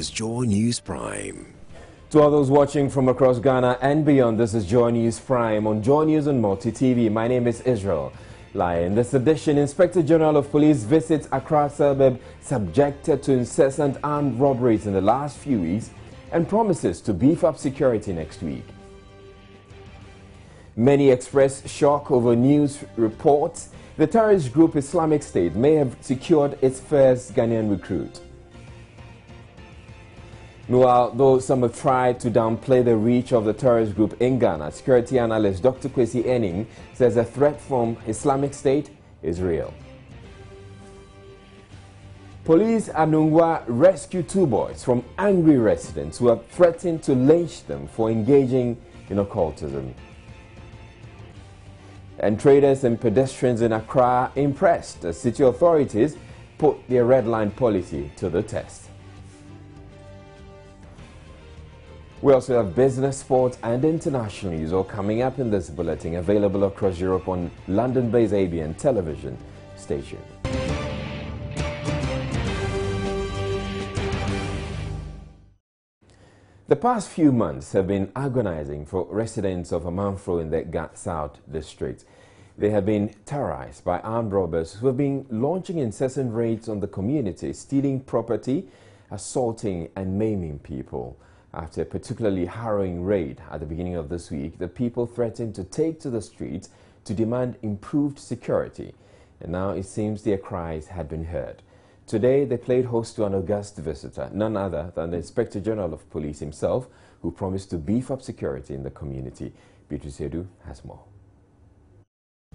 is Joy News Prime. To all those watching from across Ghana and beyond, this is Joy News Prime on Joy News and Multi TV. My name is Israel Lai. In this edition, Inspector General of Police visits Accra suburb subjected to incessant armed robberies in the last few weeks and promises to beef up security next week. Many express shock over news reports the terrorist group Islamic State may have secured its first Ghanaian recruit. Meanwhile, though some have tried to downplay the reach of the terrorist group in Ghana, security analyst Dr. Kwesi Enning says the threat from Islamic State is real. Police at Nungwa rescued two boys from angry residents who have threatened to lynch them for engaging in occultism. And traders and pedestrians in Accra impressed as city authorities put their red line policy to the test. We also have business, sports and international news all coming up in this bulletin, available across Europe on London-based ABN television station. The past few months have been agonizing for residents of Amanfro in the South District. They have been terrorized by armed robbers who have been launching incessant raids on the community, stealing property, assaulting and maiming people. After a particularly harrowing raid at the beginning of this week, the people threatened to take to the streets to demand improved security. And now it seems their cries had been heard. Today, they played host to an august visitor, none other than the Inspector General of Police himself, who promised to beef up security in the community. Beatrice Edu has more.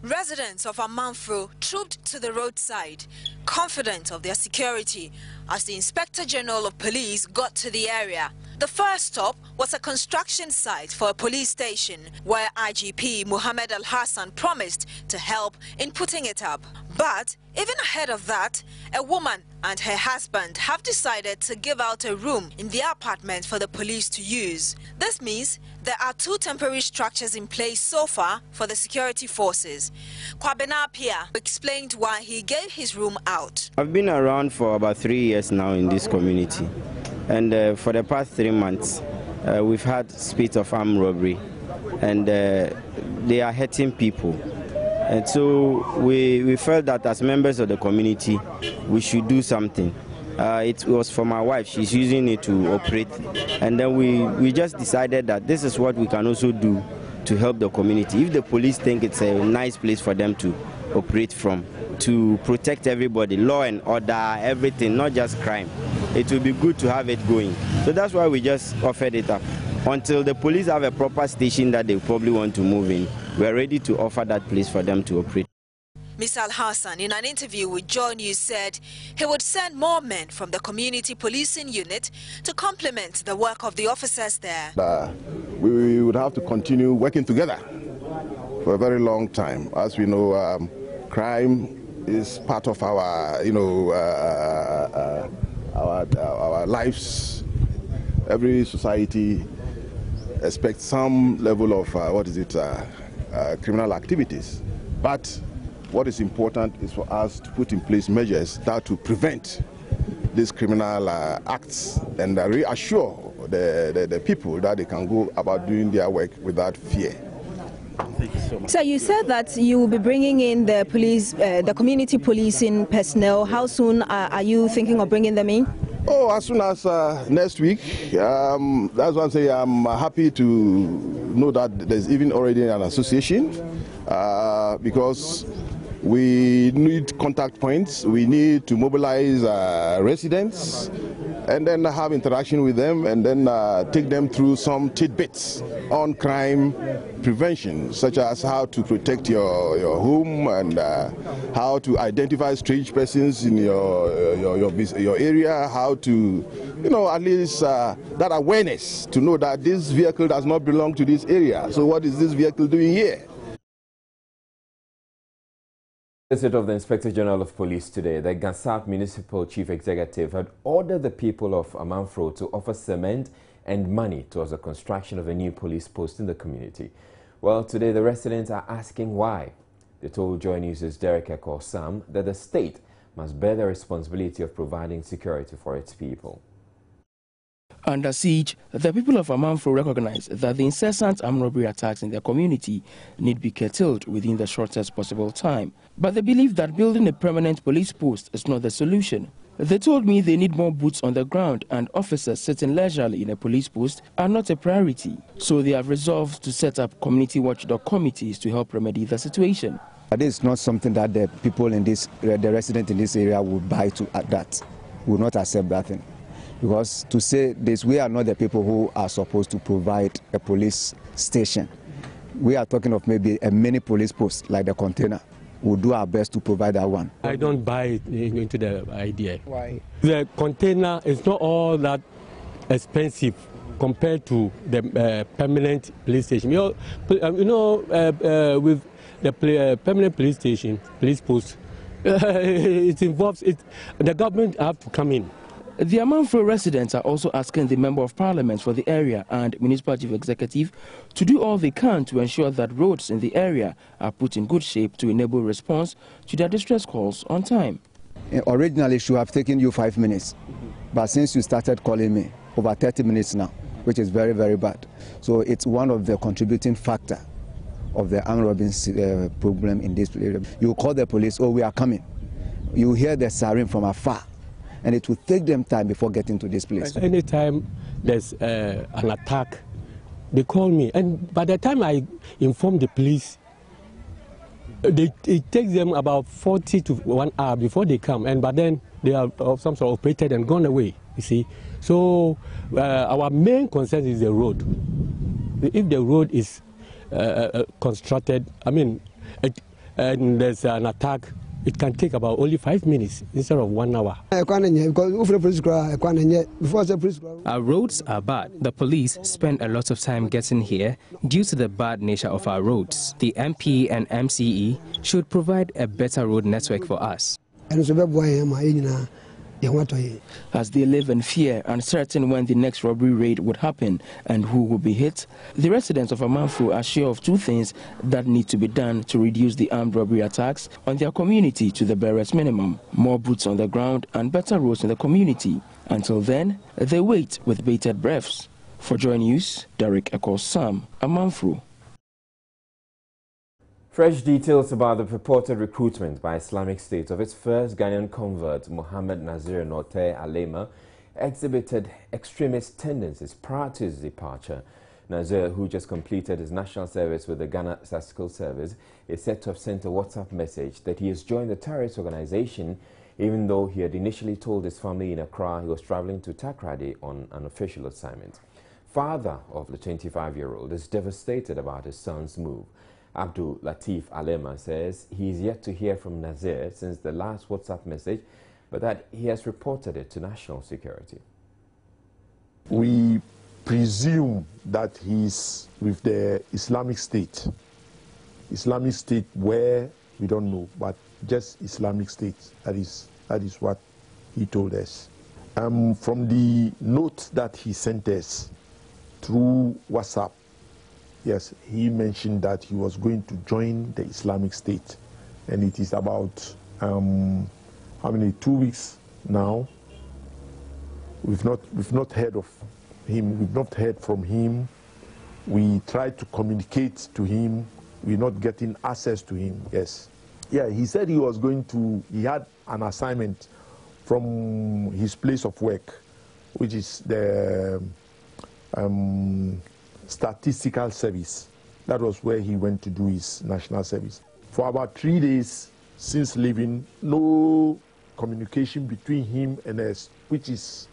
Residents of Amanfro trooped to the roadside, confident of their security, as the Inspector General of Police got to the area. The first stop was a construction site for a police station, where IGP Muhammad Al-Hassan promised to help in putting it up. But even ahead of that, a woman and her husband have decided to give out a room in their apartment for the police to use. This means there are two temporary structures in place so far for the security forces. Kwabena Apia explained why he gave his room out. I've been around for about 3 years now in this community, and for the past 3 months we've had spate of armed robbery, and they are hurting people. And so we felt that as members of the community, we should do something. It was for my wife. She's using it to operate. And then we just decided that this is what we can also do to help the community. If the police think it's a nice place for them to operate from, to protect everybody, law and order, everything, not just crime, it will be good to have it going. So that's why we just offered it up. Until the police have a proper station that they probably want to move in, we are ready to offer that place for them to operate. Mr. Al-Hassan, in an interview with Joy News, said he would send more men from the community policing unit to complement the work of the officers there. We would have to continue working together for a very long time. As we know, crime is part of our, our lives. Every society expects some level of criminal activities, but what is important is for us to put in place measures that to prevent these criminal acts and reassure the people that they can go about doing their work without fear. Thank you so much. So you said that you will be bringing in the police, the community policing personnel. How soon are you thinking of bringing them in? Oh, as soon as next week. That's why I'm saying I'm happy to know that there's even already an association because we need contact points. We need to mobilize residents and then have interaction with them and then take them through some tidbits on crime prevention, such as how to protect your home and how to identify strange persons in your area, how to, at least that awareness to know that this vehicle does not belong to this area. So what is this vehicle doing here? Visit of the Inspector General of Police today, the Gansat Municipal Chief Executive had ordered the people of Amanfro to offer cement and money towards the construction of a new police post in the community. Well, today the residents are asking why. They told Joy News' Derek Eko Sam that the state must bear the responsibility of providing security for its people. Under siege, the people of Amanfro recognize that the incessant armed robbery attacks in their community need be curtailed within the shortest possible time. But they believe that building a permanent police post is not the solution. They told me they need more boots on the ground, and officers sitting leisurely in a police post are not a priority. So they have resolved to set up community watchdog committees to help remedy the situation. This is not something that the people in this, the residents in this area will buy to that, will not accept that thing. Because to say this, we are not the people who are supposed to provide a police station. We are talking of maybe a mini police post like the container. We'll do our best to provide that one. I don't buy into the idea. Why? The container is not all that expensive compared to the permanent police station. With the permanent police station, police post, it involves it. The government have to come in. The Amanfro residents are also asking the Member of Parliament for the area and Municipal Chief Executive to do all they can to ensure that roads in the area are put in good shape to enable response to their distress calls on time. Originally, it should have taken you 5 minutes, but since you started calling me, over 30 minutes now, which is very, very bad. So it's one of the contributing factor of the armed robbery problem in this area. You call the police, oh, we are coming. You hear the siren from afar, and it will take them time before getting to this place. Anytime there's an attack, they call me, and by the time I inform the police, it takes them about 40 to 1 hour before they come, and by then they are of some sort operated and gone away, you see. So our main concern is the road. If the road is constructed, and there's an attack, it can take about only 5 minutes instead of 1 hour. Our roads are bad. The police spend a lot of time getting here due to the bad nature of our roads. The MP and MCE should provide a better road network for us. As they live in fear, uncertain when the next robbery raid would happen and who will be hit, the residents of Amanfro are sure of two things that need to be done to reduce the armed robbery attacks on their community to the barest minimum: more boots on the ground and better roads in the community. Until then, they wait with bated breaths. For Joy News, Derek Eccles Sam, Amanfro. Fresh details about the purported recruitment by Islamic State of its first Ghanaian convert, Mohammed Nazir Note Alema, exhibited extremist tendencies prior to his departure. Nazir, who just completed his national service with the Ghana Statistical Service, is said to have sent a WhatsApp message that he has joined the terrorist organization, even though he had initially told his family in Accra he was traveling to Takoradi on an official assignment. Father of the 25-year-old is devastated about his son's move. Abdul Latif Alema says he is yet to hear from Nazir since the last WhatsApp message, but that he has reported it to National Security. We presume that he's with the Islamic State. Islamic State where we don't know, but just Islamic State. That is what he told us. From the note that he sent us through WhatsApp, yes, he mentioned that he was going to join the Islamic State, and it is about 2 weeks now. We've not heard of him. We've not heard from him. We tried to communicate to him. We're not getting access to him. Yes, yeah. He said he was going to. He had an assignment from his place of work, which is the Statistical Service. That was where he went to do his national service. For about 3 days since leaving, no communication between him and us, which is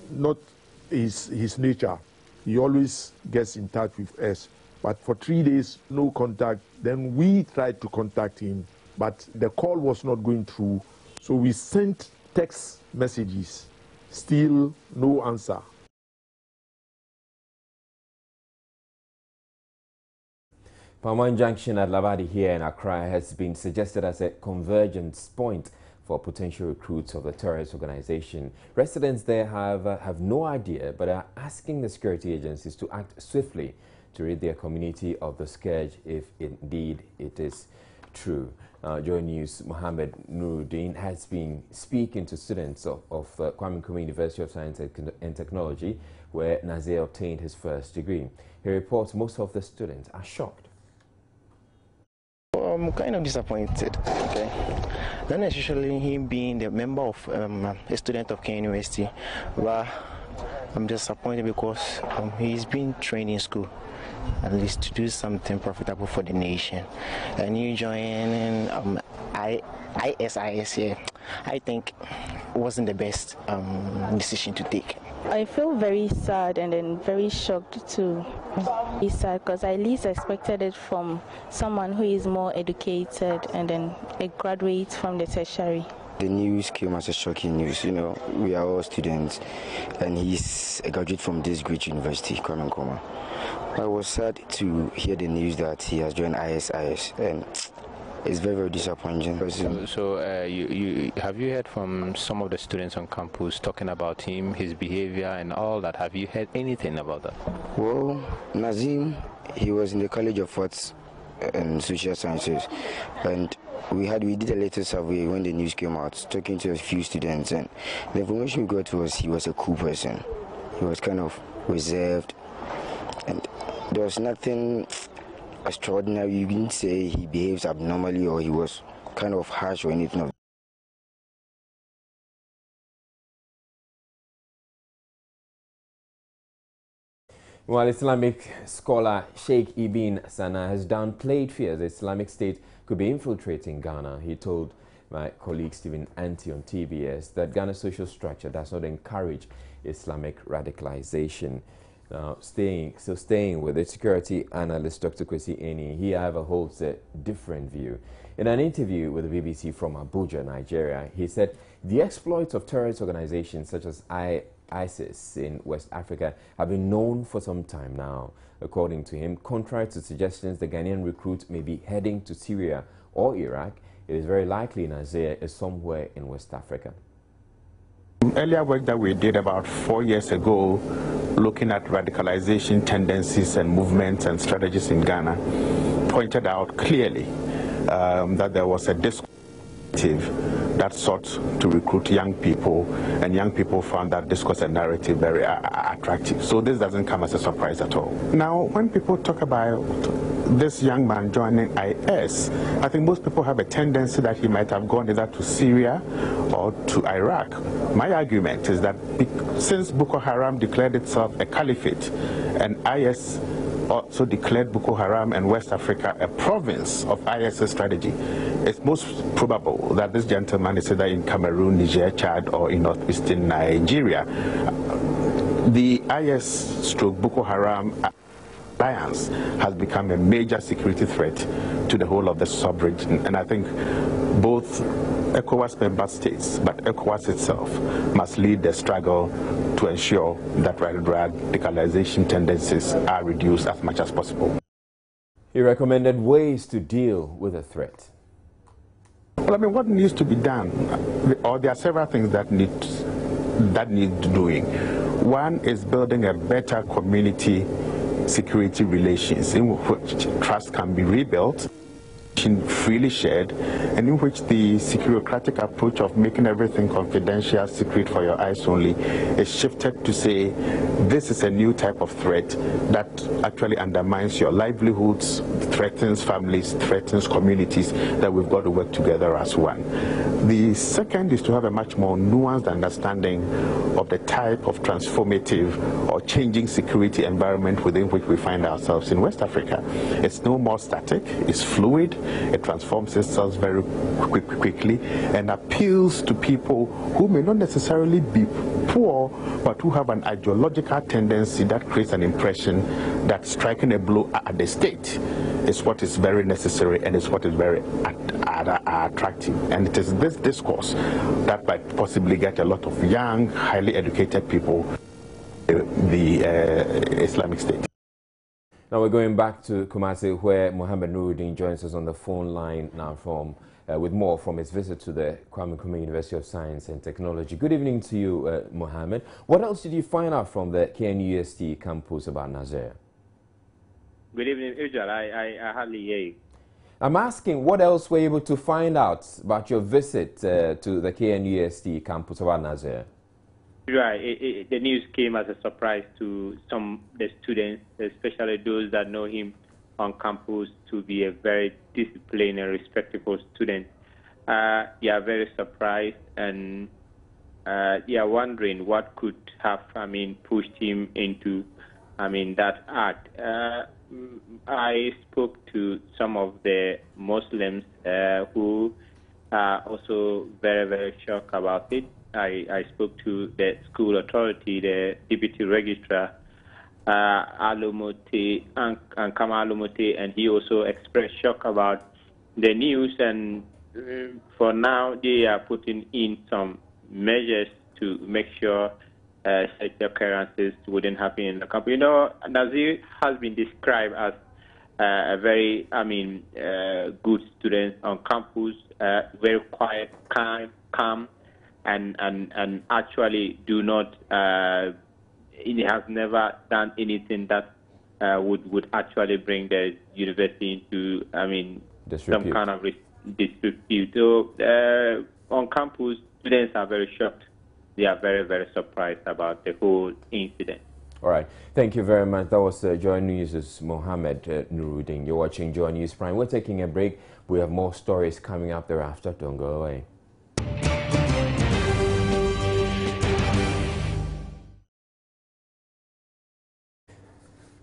not his nature. He always gets in touch with us. But for 3 days, no contact. Then we tried to contact him, but the call was not going through. So we sent text messages, still no answer. Palman Junction at Labadi here in Accra has been suggested as a convergence point for potential recruits of the terrorist organization. Residents there have no idea, but are asking the security agencies to act swiftly to rid their community of the scourge if indeed it is true. Joy News, Mohammed Nuruddin has been speaking to students of Kwame Nkrumah University of Science and Technology, where Nazir obtained his first degree. He reports most of the students are shocked. I'm kind of disappointed, okay? Not necessarily him being the member of a student of Kenya University, but I'm disappointed because he's been trained in school, at least to do something profitable for the nation. And you joining ISIS here, I think wasn't the best decision to take. I feel very sad and then very shocked too. It's sad because I least expected it from someone who is more educated and then a graduate from the tertiary. The news came as a shocking news. You know, we are all students, and he's a graduate from this great university, Kwame Nkrumah. I was sad to hear the news that he has joined ISIS, and it's very, very disappointing. So have you heard from some of the students on campus talking about him, his behavior and all that? Have you heard anything about that? Well, Nazim, he was in the College of Arts and Social Sciences, and we did a little survey when the news came out, talking to a few students, and the information we got was he was a cool person. He was kind of reserved, and there was nothing extraordinary. You didn't say he behaves abnormally or he was kind of harsh or anything of that. While Islamic scholar Sheikh Ibn Sana has downplayed fears the Islamic State could be infiltrating Ghana, he told my colleague Stephen Anti on TBS that Ghana's social structure does not encourage Islamic radicalization. Now, staying with the security analyst Dr. Kwesi Eni, he, however, holds a different view. In an interview with the BBC from Abuja, Nigeria, he said the exploits of terrorist organizations such as ISIS in West Africa have been known for some time now. According to him, contrary to suggestions the Ghanaian recruit may be heading to Syria or Iraq, it is very likely Nazir is somewhere in West Africa. Earlier work that we did about 4 years ago, looking at radicalization tendencies and movements and strategies in Ghana, pointed out clearly that there was a discourse that sought to recruit young people, and young people found that discourse and narrative very attractive. So this doesn't come as a surprise at all. Now, when people talk about this young man joining IS, I think most people have a tendency that he might have gone either to Syria or to Iraq. My argument is that since Boko Haram declared itself a caliphate and IS also declared Boko Haram and West Africa a province of IS's strategy, it's most probable that this gentleman is either in Cameroon, Niger, Chad, or in northeastern Nigeria. The IS/Boko Haram alliance has become a major security threat to the whole of the sub-region, and I think both ECOWAS member states, but ECOWAS itself must lead the struggle to ensure that radicalization tendencies are reduced as much as possible. He recommended ways to deal with the threat. Well, I mean, what needs to be done, or there are several things that need doing. One is building a better community security relations in which trust can be rebuilt, freely shared, and in which the securocratic approach of making everything confidential, secret for your eyes only, is shifted to say this is a new type of threat that actually undermines your livelihoods, threatens families, threatens communities, that we've got to work together as one. The second is to have a much more nuanced understanding of the type of transformative or changing security environment within which we find ourselves in West Africa. It's no more static, it's fluid, it transforms itself very quickly and appeals to people who may not necessarily be poor, but who have an ideological tendency that creates an impression that striking a blow at the state is what is very necessary and is what is very attractive. And it is this discourse that might possibly get a lot of young, highly educated people the Islamic State. Now we're going back to Kumasi, where Mohammed Nuruddin joins us on the phone line now with more from his visit to the Kwame Nkrumah University of Science and Technology. Good evening to you, Mohammed. What else did you find out from the KNUST campus about Nazir? Good evening, Ujal. I hardly hear you. I'm asking, what else were you able to find out about your visit to the KNUST campus of Al-Nazir? Right. The news came as a surprise to some of the students, especially those that know him on campus to be a very disciplined and respectable student. They are very surprised and they are wondering what could have, pushed him into, that act. I spoke to some of the Muslims who are also very, very shocked about it. I spoke to the school authority, the deputy registrar, Alumote, and Kama Alumote, and he also expressed shock about the news. And for now, they are putting in some measures to make sure such occurrences wouldn't happen in the campus. You know, Nazir has been described as a very, good student on campus, very quiet, calm, and actually do not. He has never done anything that would actually bring the university into, some kind of disrepute. So on campus, students are very shocked. They are very, very surprised about the whole incident. All right. Thank you very much. That was Joy News' Mohammed Nuruddin. You're watching Joy News Prime. We're taking a break. We have more stories coming up thereafter. Don't go away.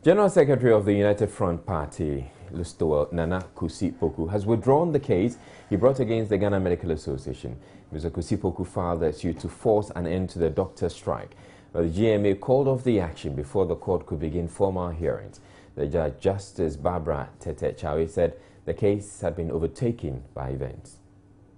General Secretary of the United Front Party, Lustowel Nana Kusi-Poku, has withdrawn the case he brought against the Ghana Medical Association. Mr. Kusi-Poku filed a suit to force an end to the doctor strike. But the GMA called off the action before the court could begin formal hearings. The judge, Justice Barbara Tete Chawe, said the case had been overtaken by events.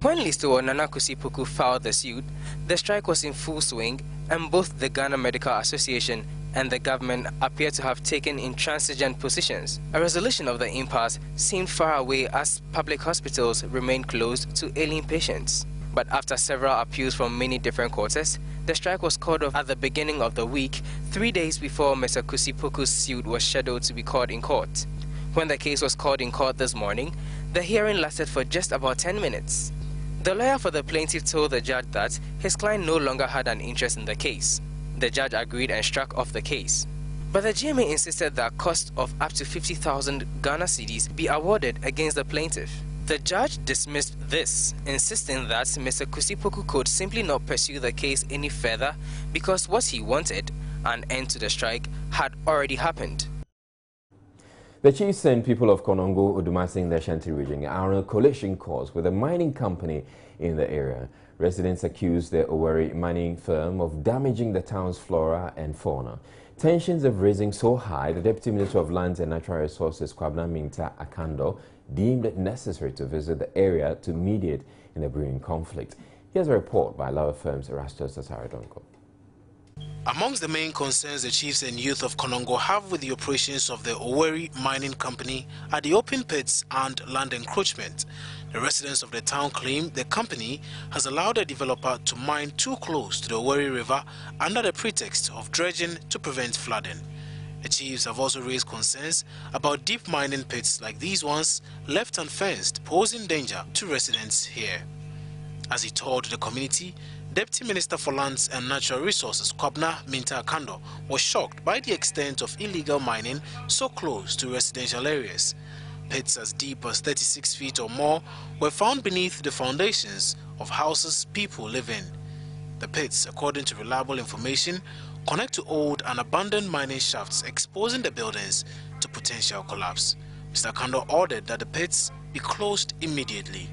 When Lustowel Nana Kusi-Poku filed the suit, the strike was in full swing, and both the Ghana Medical Association and the government appear to have taken intransigent positions. A resolution of the impasse seemed far away as public hospitals remained closed to ailing patients. But after several appeals from many different quarters, the strike was called off at the beginning of the week, 3 days before Mr. Kusi-Poku's suit was scheduled to be called in court. When the case was called in court this morning, the hearing lasted for just about 10 minutes. The lawyer for the plaintiff told the judge that his client no longer had an interest in the case. The judge agreed and struck off the case. But the GMA insisted that cost of up to 50,000 Ghana cedis be awarded against the plaintiff. The judge dismissed this, insisting that Mr. Kusi-Poku could simply not pursue the case any further because what he wanted, an end to the strike, had already happened. The chiefs and people of Konongo, Odumase in the Ashanti region are on a coalition course with a mining company in the area. Residents accuse the Owerri mining firm of damaging the town's flora and fauna. Tensions have risen so high, the Deputy Minister of Lands and Natural Resources, Kwabena Minta Akando, deemed it necessary to visit the area to mediate in the brewing conflict. Here's a report by Law Firm's Erastus Asare Donko. Amongst the main concerns the chiefs and youth of Konongo have with the operations of the Owerri Mining Company are the open pits and land encroachment. The residents of the town claim the company has allowed a developer to mine too close to the Owerri River under the pretext of dredging to prevent flooding. The chiefs have also raised concerns about deep mining pits like these ones left unfenced, posing danger to residents here. As he told the community, Deputy Minister for Lands and Natural Resources, Kwabena Minta Akando, was shocked by the extent of illegal mining so close to residential areas. Pits as deep as 36 feet or more were found beneath the foundations of houses people live in. The pits, according to reliable information, connect to old and abandoned mining shafts, exposing the buildings to potential collapse. Mr. Akando ordered that the pits be closed immediately.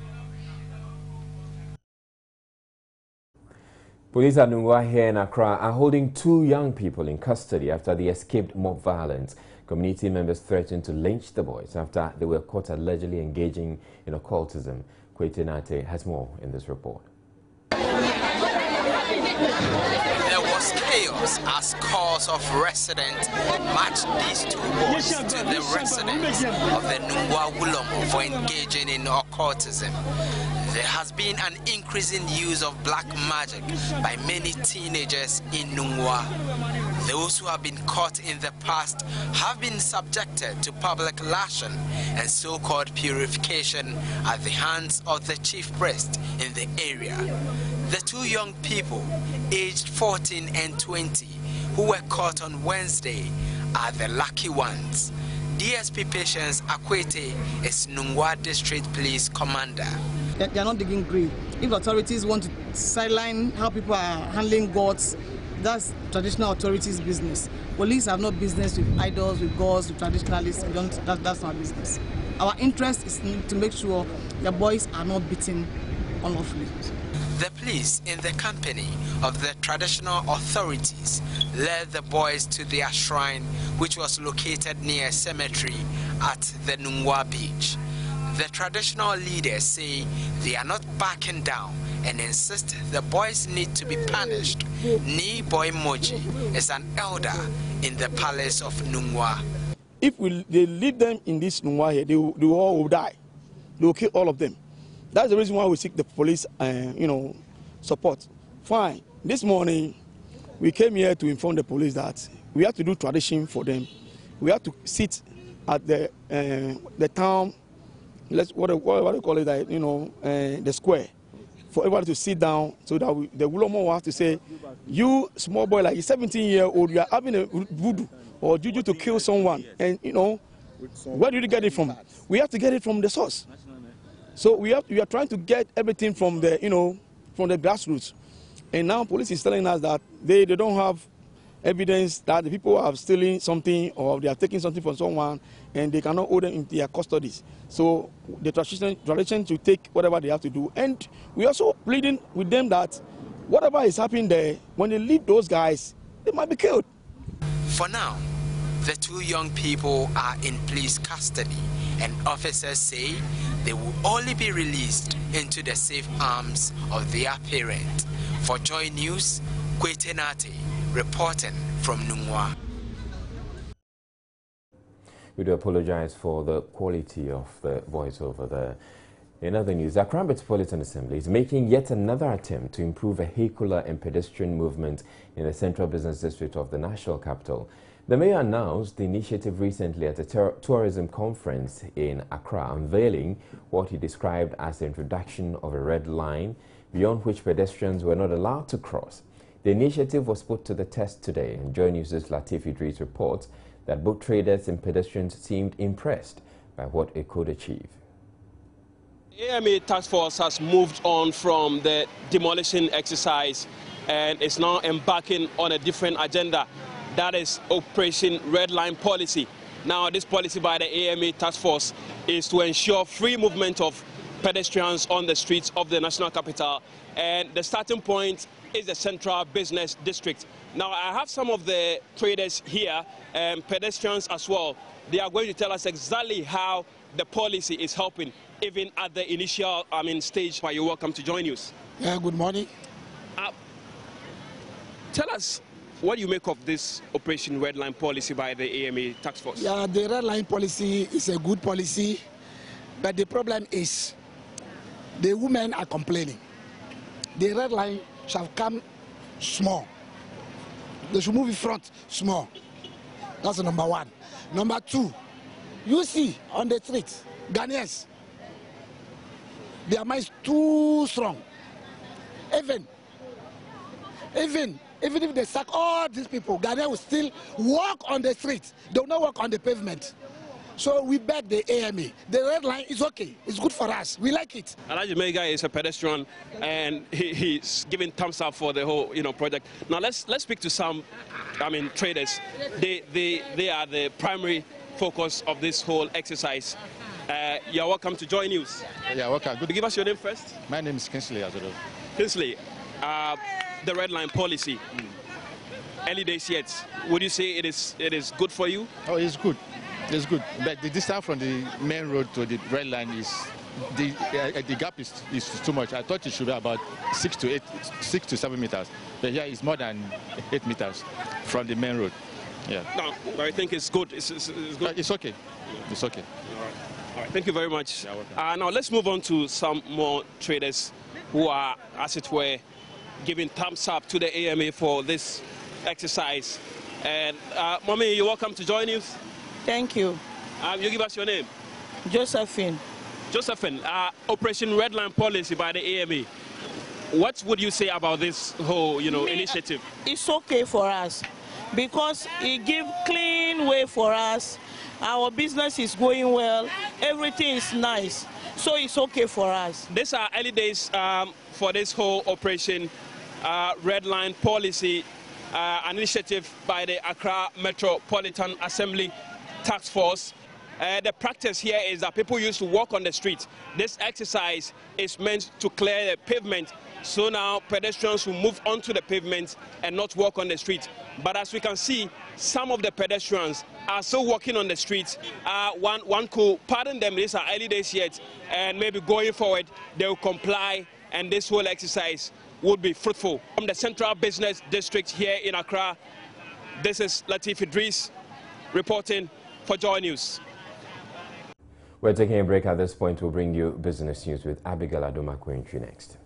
Police at Nungwa here in Accra are holding 2 young people in custody after they escaped mob violence. Community members threatened to lynch the boys after they were caught allegedly engaging in occultism. Kwete Nate has more in this report. There was chaos as calls of residents matched these 2 boys to the residents of the Nungwa Wulomo for engaging in occultism. There has been an increasing use of black magic by many teenagers in Nungwa. Those who have been caught in the past have been subjected to public lashing and so-called purification at the hands of the chief priest in the area. The two young people, aged 14 and 20, who were caught on Wednesday, are the lucky ones. DSP Patience Akwete is Nungwa District Police Commander. They are not digging grave. If authorities want to sideline how people are handling gods, that's traditional authorities' business. Police have no business with idols, with gods, with traditionalists. That's our business. Our interest is to make sure the boys are not beaten unlawfully. The police, in the company of the traditional authorities, led the boys to their shrine, which was located near a cemetery at the Nungwa beach. The traditional leaders say they are not backing down and insist the boys need to be punished. Ni Boy Moji is an elder in the palace of Nungwa. If they lead them in this Nungwa here, they all will die. They will kill all of them. That's the reason why we seek the police, support. Fine. This morning, we came here to inform the police that we have to do tradition for them. We have to sit at the town. What do you call it? The square, for everybody to sit down, so that the Wulomo will have to say, "You small boy, like 17-year-old, you are having a voodoo or juju to kill someone, and where did you get it from?" We have to get it from the source. So we are trying to get everything from the from the grassroots, and now police is telling us that they don't have evidence that the people are stealing something or they are taking something from someone, and they cannot hold them in their custodies. So the tradition to take whatever they have to do, and we also pleading with them that whatever is happening there, when they leave those guys, they might be killed. For now, the two young people are in police custody, and officers say they will only be released into the safe arms of their parent. For Joy News, Kwete Nate reporting from Nungwa. We do apologize for the quality of the voice over there. In other news, Accra Metropolitan Assembly is making yet another attempt to improve vehicular and pedestrian movement in the central business district of the national capital. The mayor announced the initiative recently at a tourism conference in Accra, unveiling what he described as the introduction of a red line beyond which pedestrians were not allowed to cross. The initiative was put to the test today, and Joy News' Latif Idris reports that both traders and pedestrians seemed impressed by what it could achieve. AMA Task Force has moved on from the demolition exercise and is now embarking on a different agenda. That is Operation Red Line Policy. Now, this policy by the AMA Task Force is to ensure free movement of pedestrians on the streets of the national capital, and the starting point is the central business district. Now, I have some of the traders here and pedestrians as well. They are going to tell us exactly how the policy is helping, even at the initial stage. You're welcome to Join News. Good morning. Tell us what you make of this Operation Red Line Policy by the AMA Task Force. Yeah, the Red Line Policy is a good policy, but the problem is the women are complaining. The red line shall come small. They should move in front small. That's number one. Number two, you see on the streets, Ghanaians, their minds too strong. Even if they sack all these people, Ghanaians will still walk on the streets. They will not walk on the pavement. So we beg the AMA. The red line is okay. It's good for us. We like it. Alhaji Mega is a pedestrian, and he's giving thumbs up for the whole project. Now let's speak to some traders. They are the primary focus of this whole exercise. You're welcome to Joy News. Yeah, welcome. Could you give us your name first? My name is Kinsley Azoro. Kinsley, the red line policy. Early days yet. Would you say it is good for you? Oh, it's good. It's good, but the distance from the main road to the red line is the gap is too much. I thought it should be about 6 to 7 meters, but here it's more than 8 meters from the main road. Yeah. No, I think it's good. It's good. It's okay. It's okay. All right. Thank you very much. Now let's move on to some more traders who are, as it were, giving thumbs up to the AMA for this exercise. And Mommy, you're welcome to join us. Thank you. You give us your name. Josephine. Josephine, Operation Red Line Policy by the AMA. What would you say about this whole, initiative? It's okay for us because it gives clean way for us. Our business is going well. Everything is nice. So it's okay for us. These are early days for this whole Operation Red Line Policy, an initiative by the Accra Metropolitan Assembly Task Force. The practice here is that people used to walk on the street. This exercise is meant to clear the pavement, so now pedestrians will move onto the pavement and not walk on the street. But as we can see, some of the pedestrians are still walking on the streets. One could pardon them, these are early days yet, and maybe going forward they will comply and this whole exercise would be fruitful. From the Central Business District here in Accra, this is Latif Idris reporting for Joy News. We're taking a break at this point. We'll bring you business news with Abigail Adomakwenchi next.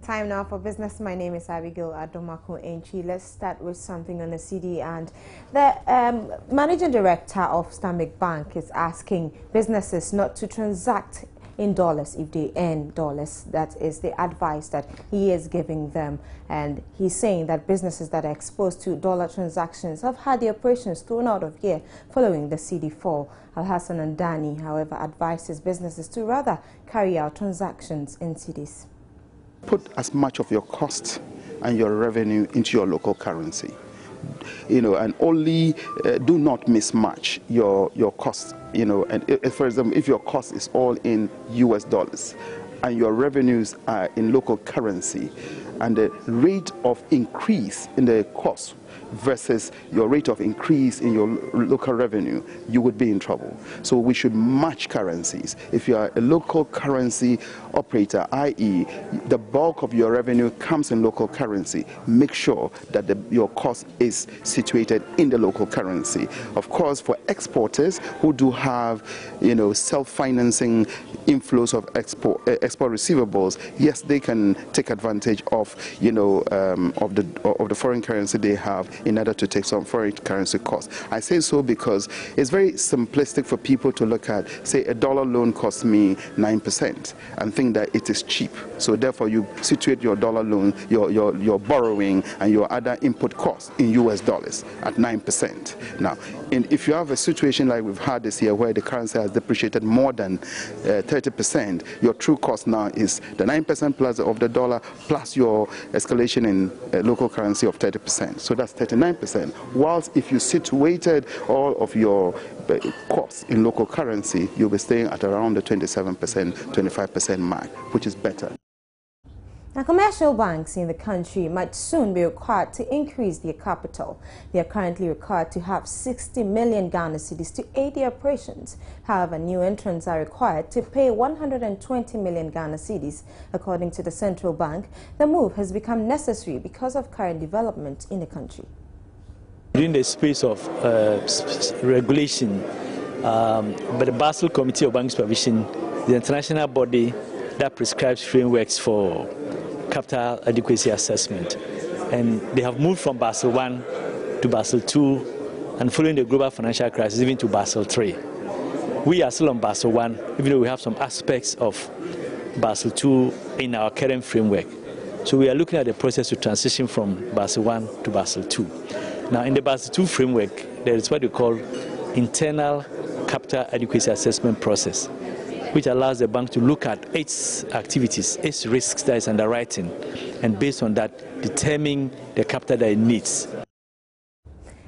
Time now for business. My name is Abigail Adomakwenchi. Let's start with something on the CD, and the managing director of Stanbic Bank is asking businesses not to transact in dollars if they earn dollars. That is the advice that he is giving them, and he's saying that businesses that are exposed to dollar transactions have had their operations thrown out of gear following the CD4. Al-Hassan Andani, however, advises businesses to rather carry out transactions in cedis. Put as much of your cost and your revenue into your local currency, and only do not mismatch your costs. And for example, if your cost is all in US dollars and your revenues are in local currency, and the rate of increase in the cost versus your rate of increase in your local revenue, you would be in trouble. So we should match currencies. If you are a local currency operator, i.e. the bulk of your revenue comes in local currency, make sure that your cost is situated in the local currency. Of course, for exporters who do have, self-financing inflows of export receivables, yes, they can take advantage of, of the foreign currency they have in order to take some foreign currency costs. I say so because it's very simplistic for people to look at, say, a dollar loan costs me 9% and think that it is cheap. So therefore you situate your dollar loan, your borrowing and your other input costs in US dollars at 9%. Now, if you have a situation like we've had this year where the currency has depreciated more than 30%, your true cost now is the 9% plus of the dollar plus your escalation in local currency of 30%. So that's 39%. Whilst if you situated all of your costs in local currency, you'll be staying at around the 27%, 25% mark, which is better. Now, commercial banks in the country might soon be required to increase their capital. They are currently required to have 60 million Ghana cedis to aid their operations. However, new entrants are required to pay 120 million Ghana cedis. According to the central bank, the move has become necessary because of current development in the country. During the space of regulation, by the Basel Committee of Bank Supervision, the international body that prescribes frameworks for capital adequacy assessment, and they have moved from Basel I to Basel II, and following the global financial crisis, even to Basel III. We are still on Basel I, even though we have some aspects of Basel II in our current framework. So we are looking at the process to transition from Basel I to Basel II. Now, in the Basel II framework, there is what we call internal capital adequacy assessment process, which allows the bank to look at its activities, its risks that is underwriting, and based on that, determine the capital that it needs.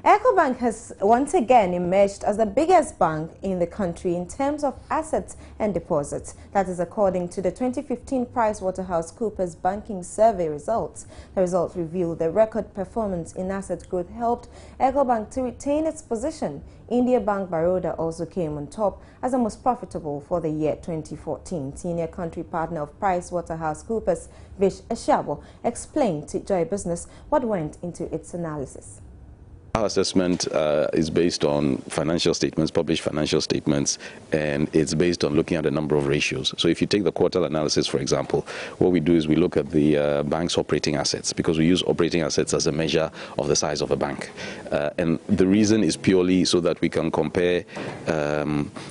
Ecobank has once again emerged as the biggest bank in the country in terms of assets and deposits. That is according to the 2015 PricewaterhouseCoopers Banking Survey results. The results reveal the record performance in asset growth helped Ecobank to retain its position. India Bank Baroda also came on top as the most profitable for the year 2014. Senior country partner of PricewaterhouseCoopers, Vish Ashabo, explained to Joy Business what went into its analysis. Our assessment is based on financial statements, published financial statements, and it's based on looking at a number of ratios. So if you take the quartile analysis, for example, what we do is we look at the bank's operating assets, because we use operating assets as a measure of the size of a bank. And the reason is purely so that we can compare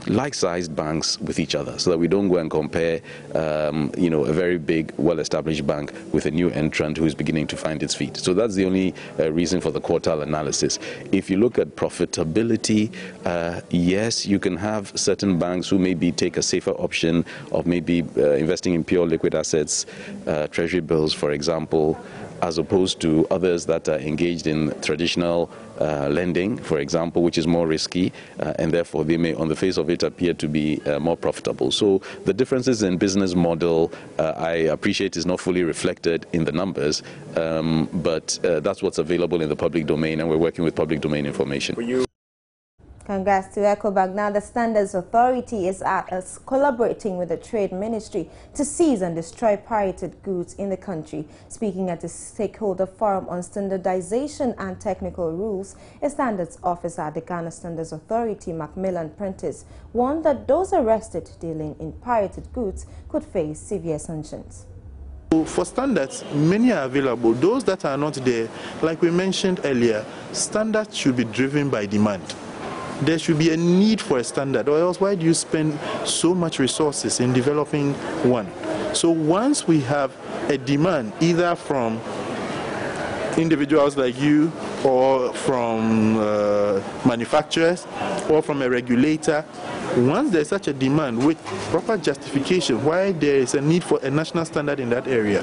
like-sized banks with each other, so that we don't go and compare, a very big, well-established bank with a new entrant who is beginning to find its feet. So that's the only reason for the quartile analysis. If you look at profitability, yes, you can have certain banks who maybe take a safer option of maybe investing in pure liquid assets, treasury bills, for example, as opposed to others that are engaged in traditional lending, for example, which is more risky, and therefore they may, on the face of it, appear to be more profitable. So the differences in business model, I appreciate, is not fully reflected in the numbers, but that's what's available in the public domain, and we're working with public domain information. Congrats to EcoBank. Now, the Standards Authority is collaborating with the Trade Ministry to seize and destroy pirated goods in the country. Speaking at the Stakeholder Forum on Standardization and Technical Rules, a standards officer at the Ghana Standards Authority, Macmillan Prentice, warned that those arrested dealing in pirated goods could face severe sanctions. For standards, many are available. Those that are not there, like we mentioned earlier, standards should be driven by demand. There should be a need for a standard, or else why do you spend so much resources in developing one? So once we have a demand, either from individuals like you, or from manufacturers, or from a regulator, once there's such a demand with proper justification why there is a need for a national standard in that area,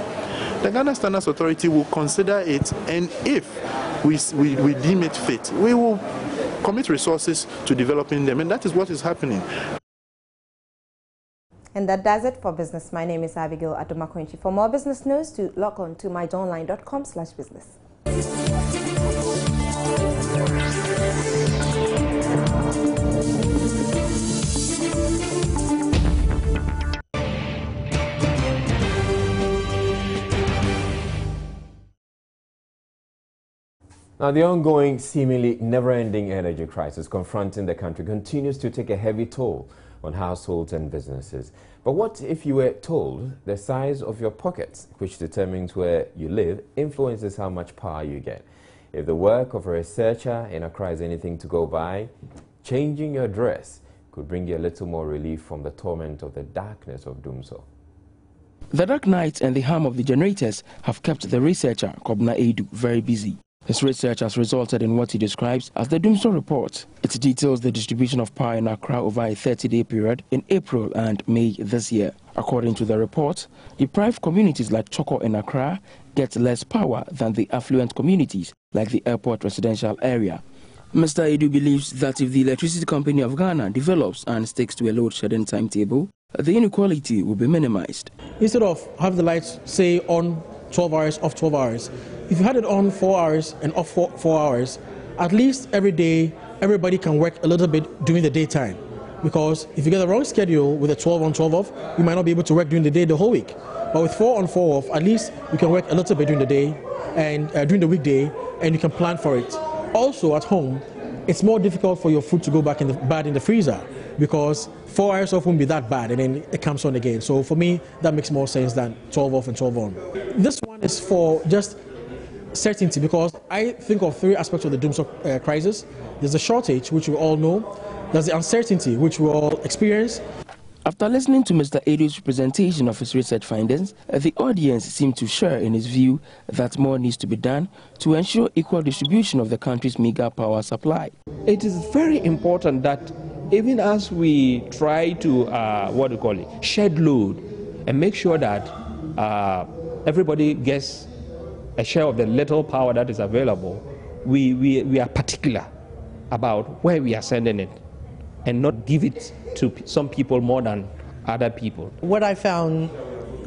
the Ghana Standards Authority will consider it, and if we deem it fit, we will commit resources to developing them, and that is what is happening. And that does it for business. My name is Abigail Adomakwenchi. For more business news, log on to mydawnline.com/business. Now, the ongoing, seemingly never-ending energy crisis confronting the country continues to take a heavy toll on households and businesses. But what if you were told the size of your pockets, which determines where you live, influences how much power you get? If the work of a researcher in Accra is anything to go by, changing your dress could bring you a little more relief from the torment of the darkness of doomsday. The dark nights and the hum of the generators have kept the researcher, Kobna Edu, very busy. His research has resulted in what he describes as the Doomsday Report. It details the distribution of power in Accra over a 30-day period in April and May this year. According to the report, deprived communities like Choko and Accra get less power than the affluent communities like the airport residential area. Mr. Edu believes that if the Electricity Company of Ghana develops and sticks to a load-shedding timetable, the inequality will be minimized. Instead of having the lights, say, on 12 hours, off 12 hours, if you had it on 4 hours and off 4 hours, at least every day, everybody can work a little bit during the daytime. Because if you get the wrong schedule with a 12 on, 12 off, you might not be able to work during the day the whole week. But with 4 on, 4 off, at least you can work a little bit during the day and during the weekday, and you can plan for it. Also at home, it's more difficult for your food to go back bad in the freezer, because 4 hours off won't be that bad, and then it comes on again. So for me, that makes more sense than 12 off and 12 on. This one is for just certainty, because I think of 3 aspects of the doomsday crisis. There's the shortage, which we all know. There's the uncertainty, which we all experience. After listening to Mr. Edu's presentation of his research findings, the audience seemed to share in his view that more needs to be done to ensure equal distribution of the country's mega power supply. It is very important that even as we try to, shed load and make sure that everybody gets a share of the little power that is available, we are particular about where we are sending it and not give it to some people more than other people. What I found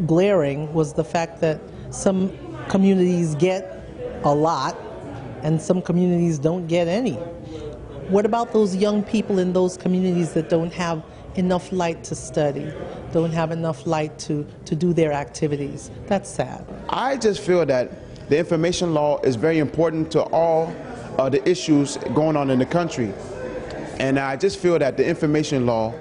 glaring was the fact that some communities get a lot and some communities don't get any. What about those young people in those communities that don't have enough light to study, don't have enough light to do their activities? That's sad. I just feel that the information law is very important to all the issues going on in the country. And I just feel that the information law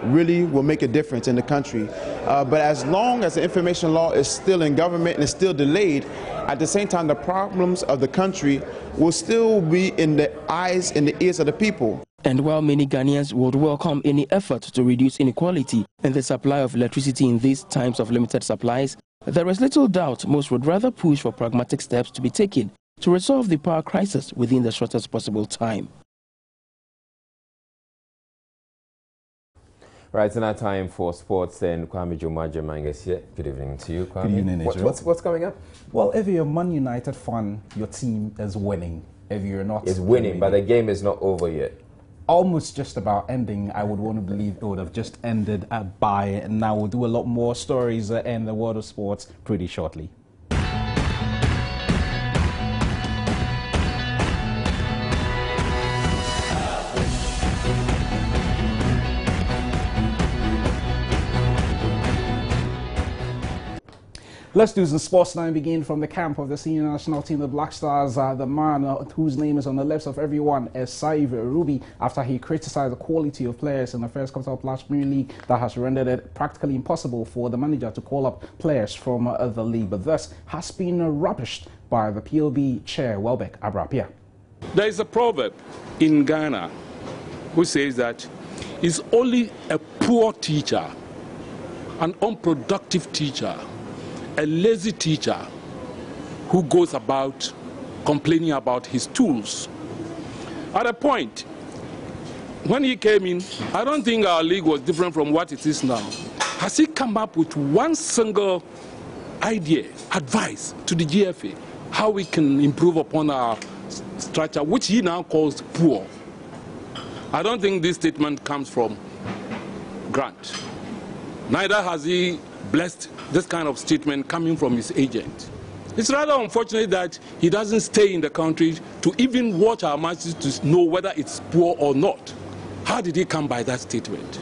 really will make a difference in the country. But as long as the information law is still in government and is still delayed, at the same time the problems of the country will still be in the eyes and the ears of the people. And while many Ghanaians would welcome any effort to reduce inequality in the supply of electricity in these times of limited supplies, there is little doubt most would rather push for pragmatic steps to be taken to resolve the power crisis within the shortest possible time. Right, now time for sports, and Kwame Jumajamang is here. Good evening to you, Kwame. Good evening, what's coming up? Well, if you're a Man United fan, your team is winning. If you're not, it's winning, but the game is not over yet. Almost just about ending. I would want to believe it would have just ended by now. We'll do a lot more stories in the world of sports pretty shortly. Let's do some sports now and begin from the camp of the senior national team, the Black Stars. The man whose name is on the lips of everyone is Saif Ruby, after he criticized the quality of players in the first quarter of last Premier League that has rendered it practically impossible for the manager to call up players from the league. But this has been rubbished by the PLB chair, Welbeck Abrapia. There is a proverb in Ghana who says that it's only a poor teacher, an unproductive teacher, a lazy teacher who goes about complaining about his tools. At a point, when he came in, I don't think our league was different from what it is now. Has he come up with one single idea, advice to the GFA, how we can improve upon our structure, which he now calls poor? I don't think this statement comes from Grant. Neither has he blessed this kind of statement coming from his agent. It's rather unfortunate that he doesn't stay in the country to even watch our matches to know whether it's poor or not. How did he come by that statement?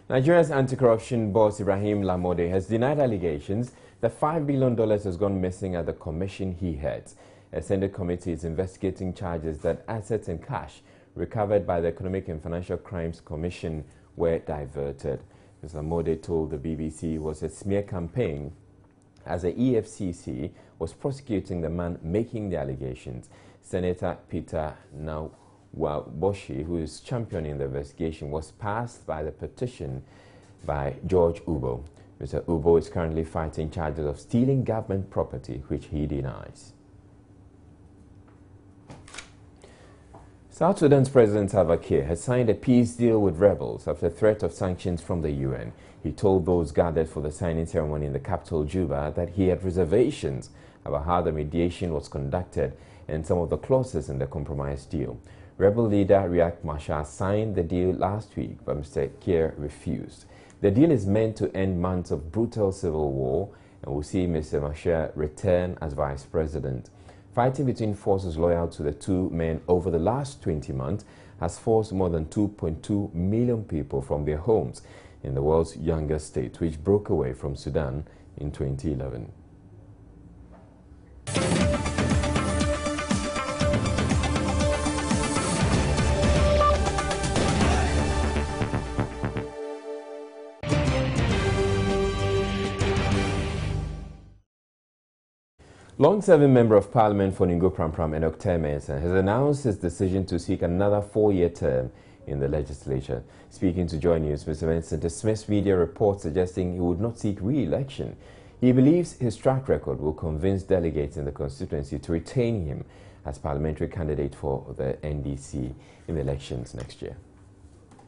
Nigeria's anti-corruption boss Ibrahim Lamode has denied allegations that $5 billion has gone missing at the commission he heads. A Senate committee is investigating charges that assets and cash recovered by the Economic and Financial Crimes Commission were diverted. Mr. Lamode told the BBC it was a smear campaign as the EFCC was prosecuting the man making the allegations. Senator Peter Boshi, who is championing the investigation, was passed by the petition by George Ubo. Mr. Ubo is currently fighting charges of stealing government property, which he denies. South Sudan's President Salva Kiir has signed a peace deal with rebels after threat of sanctions from the UN. He told those gathered for the signing ceremony in the capital, Juba, that he had reservations about how the mediation was conducted and some of the clauses in the compromise deal. Rebel leader Riek Machar signed the deal last week, but Mr. Kiir refused. The deal is meant to end months of brutal civil war and will see Mr. Machar return as vice president. Fighting between forces loyal to the two men over the last 20 months has forced more than 2.2 million people from their homes in the world's youngest state, which broke away from Sudan in 2011. Long-serving Member of Parliament for Ningo Prampram, Enoch Termenson, has announced his decision to seek another 4-year term in the legislature. Speaking to Joy News, Mr. Benson dismissed media reports suggesting he would not seek re-election. He believes his track record will convince delegates in the constituency to retain him as parliamentary candidate for the NDC in the elections next year.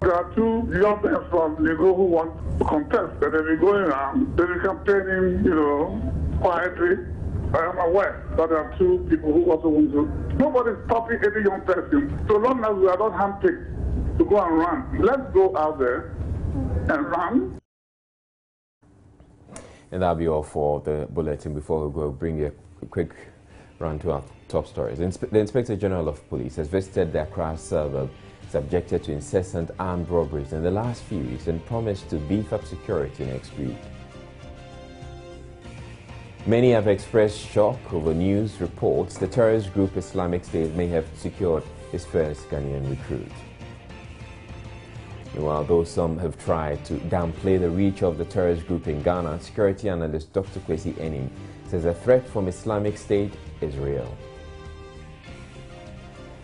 There are two young men from Ningo who want to contest, but they've been going around, they've been campaigning, quietly. I am aware that there are two people who also want to. Nobody's stopping any young person. So long as we are not handpicked to go and run, let's go out there and run. And that'll be all for the bulletin. Before we go, bring you a quick run to our top stories. The Inspector General of Police has visited the Accra suburb subjected to incessant armed robberies in the last few weeks and promised to beef up security next week. Many have expressed shock over news reports the terrorist group Islamic State may have secured its first Ghanaian recruit. Meanwhile, though some have tried to downplay the reach of the terrorist group in Ghana, security analyst Dr. Kwesi Enim says the threat from Islamic State is real.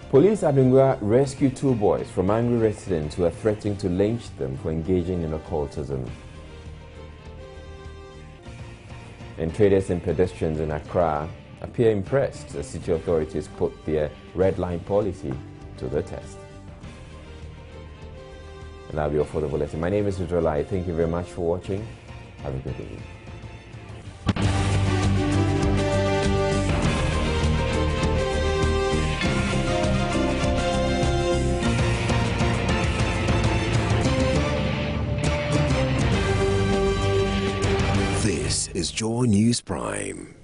Police at Lungua rescued 2 boys from angry residents who are threatening to lynch them for engaging in occultism. And traders and pedestrians in Accra appear impressed as city authorities put their red line policy to the test. And that'll be all for the bulletin. My name is Udrolai. Thank you very much for watching. Have a good evening. This is Joy News Prime.